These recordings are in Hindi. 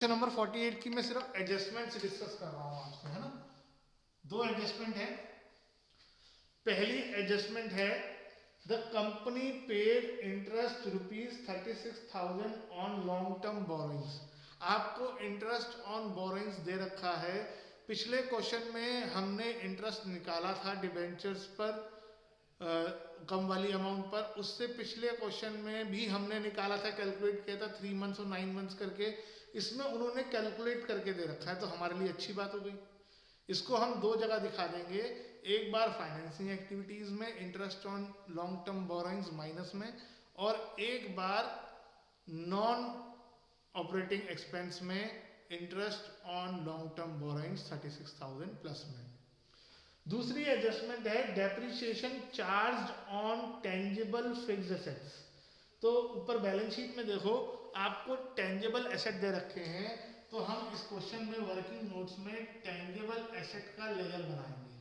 क्वेश्चन नंबर 48 की मैं सिर्फ एडजस्टमेंट से डिस्कस कर रहा हूँ आपसे, है ना। दो एडजस्टमेंट है। पहली एडजस्टमेंट है the company paid interest ₹36,000 on long term borrowings. आपको इंटरेस्ट ऑन बोरोइंग्स दे रखा है। पिछले क्वेश्चन में हमने इंटरेस्ट निकाला था डिबेंचर्स पर कम वाली अमाउंट पर। उससे पिछले क्वेश्चन में भी हमने निकाला था, कैलकुलेट किया था 3 मंथ्स और 9 मंथ्स करके। इसमें उन्होंने कैलकुलेट करके दे रखा है, तो हमारे लिए अच्छी बात हो गई। इसको हम दो जगह दिखा देंगे, एक बार फाइनेंसिंग एक्टिविटीज में interest on long term borrowings minus में, और एक बार नॉन ऑपरेटिंग एक्सपेंस में interest on long term borrowings 36,000 plus में। दूसरी एडजस्टमेंट है depreciation charge on tangible fixed assets. तो ऊपर बैलेंस शीट में देखो आपको टेंजिबल एसेट दे रखे हैं, तो हम इस क्वेश्चन में वर्किंग नोट्स में टेंजिबल एसेट का लेजर बनाएंगे।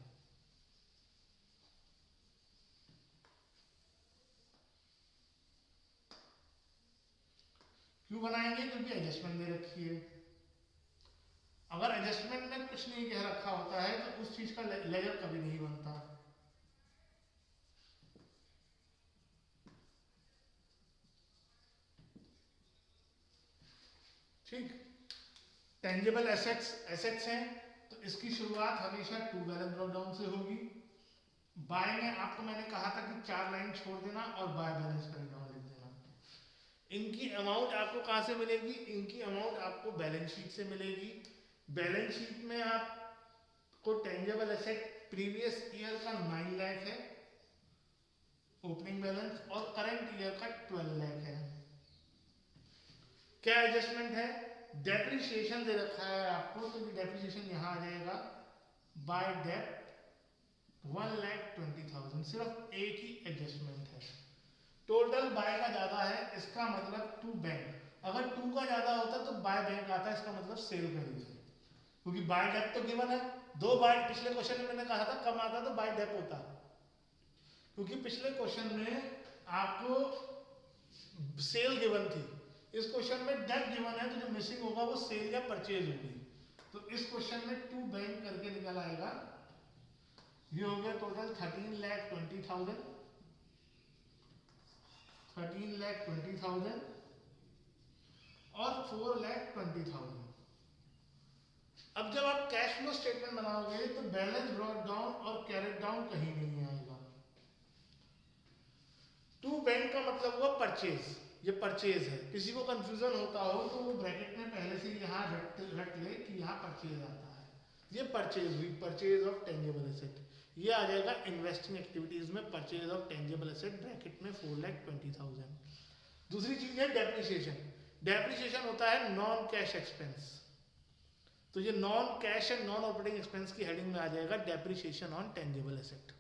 क्यों बनाएंगे? क्योंकि एडजस्टमेंट दे रखी है। अगर एडजस्टमेंट में कुछ नहीं कह रखा होता है तो उस चीज का लेजर कभी नहीं बनता। ठीक, टेंजिबल एसेट्स हैं, तो इसकी शुरुआत हमेशा टू बैलेंस ड्रॉप डाउन से होगी। बाय में आपको मैंने कहा था कि 4 लाइन छोड़ देना और बाय बैलेंस करेंट डाउन लिख देना। इनकी अमाउंट आपको कहां से मिलेगी? इनकी अमाउंट आपको बैलेंस शीट से मिलेगी। बैलेंस शीट में आपको टेंजिबल एसेट प्रीवियस ईयर का 9 लाख है ओपनिंग बैलेंस, और करंट ईयर का 12 लाख है। क्या एडजस्टमेंट है? डेप्रिसिएशन दे रखा है आपको, तो डेप्रिसिएशन यहां आ जाएगा बाय डेप्ट 1,20,000। सिर्फ एक ही एडजस्टमेंट है। टोटल बाय का ज्यादा है, इसका मतलब टू बैंक। अगर टू का ज्यादा होता तो बाय बैंक आता है, इसका मतलब सेल खरीद है। क्योंकि बाय डेप तो गिवन है। दो बाय पिछले क्वेश्चन में मैंने कहा था कम आता तो बाय डेप होता, क्योंकि पिछले क्वेश्चन में आपको सेल गिवन थी। इस क्वेश्चन में डेप गिवन है, तो जो मिसिंग होगा वो सेल या परचेज होगी। तो इस क्वेश्चन में टू बैंक करके निकल आएगा। ये हो गया टोटल 13,20,000, 13,20,000 और 4,20,000। अब जब आप कैश फ्लो स्टेटमेंट बनाओगे तो बैलेंस ब्रॉट डाउन और कैरेट डाउन कहीं नहीं आएगा। टू बैंक का मतलब हुआ परचेज, ये परचेज है। किसी को कंफ्यूजन होता हो तो वो ब्रैकेट में पहले से यहाँ रट ले कि यहाँ परचेज आता है। ये परचेज हुई, परचेज ऑफ टेंजिबल एसेट। ये आ जाएगा इन्वेस्टिंग एक्टिविटीज में purchase of tangible asset, bracket में 4,20,000। दूसरी चीज है डेप्रिसिएशन। डेप्रिसिएशन होता है नॉन कैश एक्सपेंस, तो ये non cash and non operating expense की हेडिंग में आ जाएगा डेप्रिसिएशन ऑन टेंजिबल एसेट।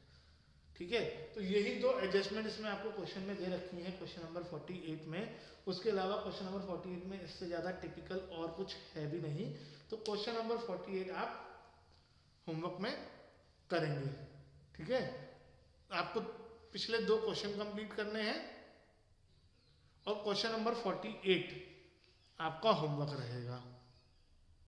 ठीक है, तो यही दो एडजस्टमेंट इसमें आपको क्वेश्चन में दे रखी हैं क्वेश्चन नंबर 48 में। उसके अलावा क्वेश्चन नंबर 48 में इससे ज़्यादा टिपिकल और कुछ है भी नहीं। तो क्वेश्चन नंबर 48 आप होमवर्क में करेंगे। ठीक है, आपको पिछले दो क्वेश्चन कंप्लीट करने हैं और क्वेश्चन नंबर 48 आपका होमवर्क रहेगा।